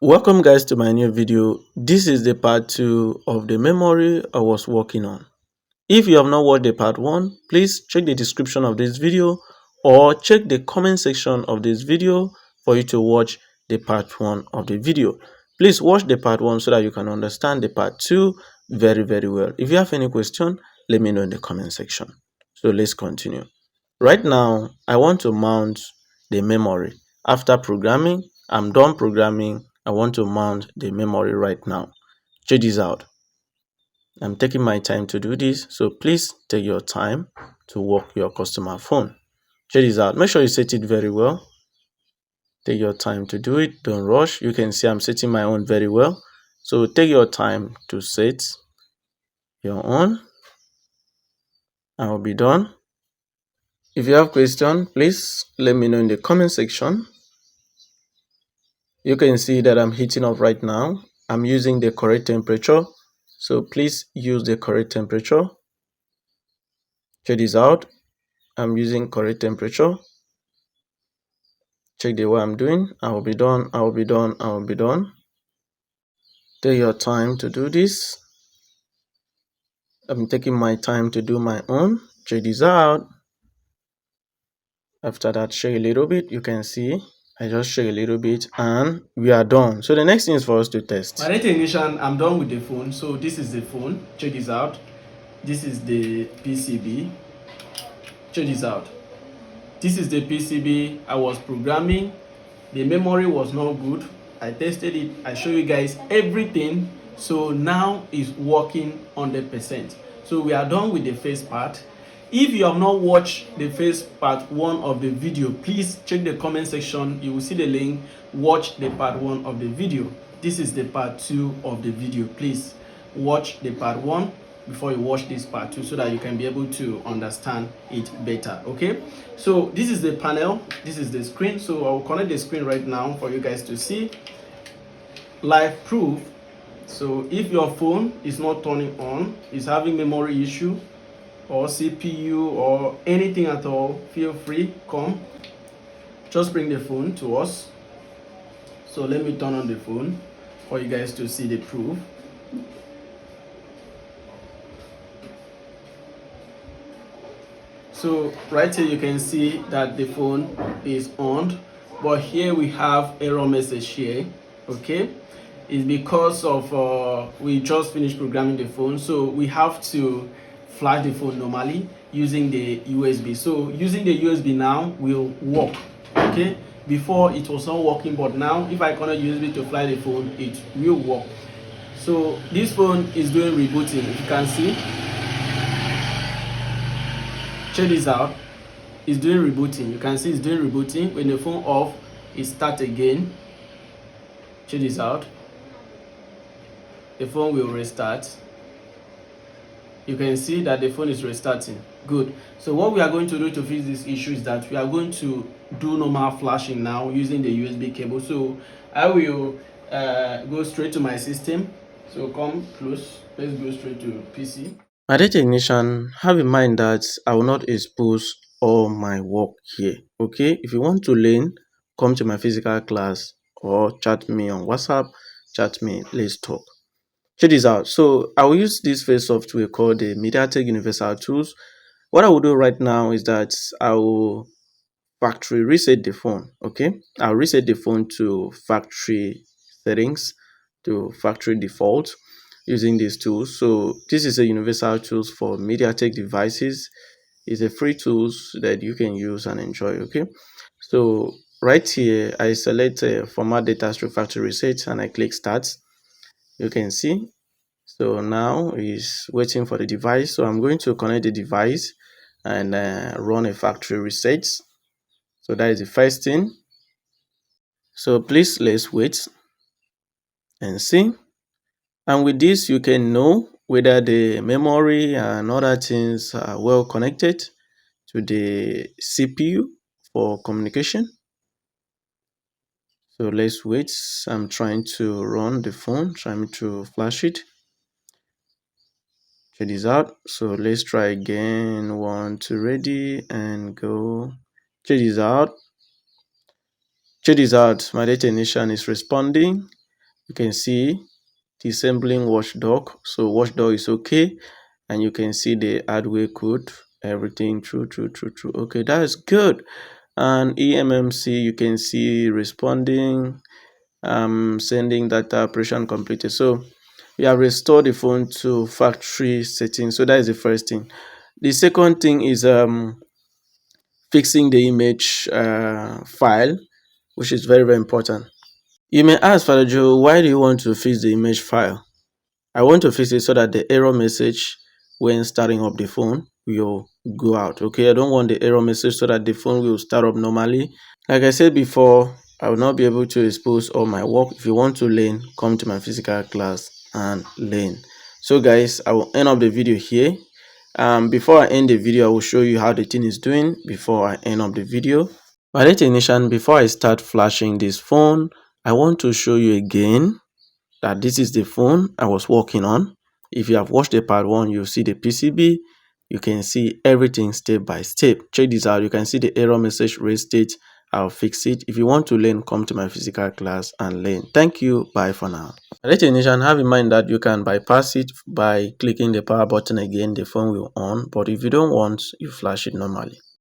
Welcome guys to my new video. This is the part 2 of the memory I was working on. If you have not watched the part 1, please check the description of this video or check the comment section of this video for you to watch the part 1 of the video. Please watch the part 1 so that you can understand the part 2 very well. If you have any question, let me know in the comment section. So let's continue. Right now, I want to mount the memory. After programming, I'm done programming. I want to mount the memory right now. Check this out. I'm taking my time to do this, so please take your time to work your customer phone. Check this out. Make sure you set it very well. Take your time to do it. Don't rush. You can see I'm setting my own very well. So take your time to set your own. I will be done. If you have question, please let me know in the comment section. You can see that I'm heating up right now. I'm using the correct temperature, so please use the correct temperature. Check this out. I'm using correct temperature. Check the way I'm doing. I will be done. I will be done. I will be done. Take your time to do this. I'm taking my time to do my own. Check this out. After that, shake a little bit. You can see I just shake a little bit and we are done. So the next thing is for us to test. My technician, I'm done with the phone. So this is the phone. Check this out. This is the PCB. Check this out. This is the PCB I was programming. The memory was not good. I tested it. I show you guys everything. So now it's working 100%. So we are done with the first part. If you have not watched the first part 1 of the video, please check the comment section. You will see the link. Watch the part 1 of the video. This is the part 2 of the video. Please watch the part 1 before you watch this part 2 so that you can be able to understand it better. Okay, so this is the panel, this is the screen. So I will connect the screen right now for you guys to see live proof. So if your phone is not turning on, is having memory issue or CPU or anything at all, feel free, come just bring the phone to us. So let me turn on the phone for you guys to see the proof. So right here you can see that the phone is on, but here we have error message here. Okay, it's because of we just finished programming the phone, so we have to flash the phone normally using the USB. So using the USB now will work. Okay, before it was not working, but now if I connect USB to flash the phone, it will work. So this phone is doing rebooting. If you can see, check this out. It's doing rebooting. You can see it's doing rebooting. When the phone off, it starts again. Check this out. The phone will restart. You can see that the phone is restarting. Good. So what we are going to do to fix this issue is that we are going to do normal flashing now using the USB cable. So I will go straight to my system. So come close. Let's go straight to PC. My technician, have in mind that I will not expose all my work here. Okay, if you want to learn, come to my physical class or chat me on WhatsApp, chat me, let's talk. Check this out. So I will use this first software called the MediaTek Universal Tools. What I will do right now is that I will factory reset the phone. Okay, I'll reset the phone to factory settings, to factory default using these tools. So this is a universal tools for MediaTek devices. It's a free tools that you can use and enjoy. Okay, so right here I select format data through factory reset and I click start. You can see, so now is waiting for the device. So I'm going to connect the device and run a factory reset. So that is the first thing. So please let's wait and see. And with this, you can know whether the memory and other things are well connected to the CPU for communication. So let's wait. I'm trying to run the phone, trying to flash it. Check this out. So let's try again. 1, 2, ready and go. Check this out. Check this out. My technician is responding. You can see disassembling watchdog. So watchdog is okay, and you can see the hardware code, everything true. Okay, that is good. And eMMC, you can see responding, sending data, operation completed. So we have restored the phone to factory settings. So that is the first thing. The second thing is fixing the image file, which is very important. You may ask, Father Joe, why do you want to fix the image file? I want to fix it so that the error message when starting up the phone will go out. Okay, I don't want the error message so that the phone will start up normally. Like I said before, I will not be able to expose all my work. If you want to learn, come to my physical class and learn. So guys, I will end up the video here. Before I end the video, I will show you how the thing is doing before I end up the video. By the technician, before I start flashing this phone, I want to show you again that this is the phone I was working on. If you have watched the part 1, you'll see the PCB. You can see everything step by step. Check this out. You can see the error message restate. I'll fix it. If you want to learn, come to my physical class and learn. Thank you. Bye for now. Let technician, have in mind that you can bypass it by clicking the power button again. The phone will on. But if you don't want, you flash it normally.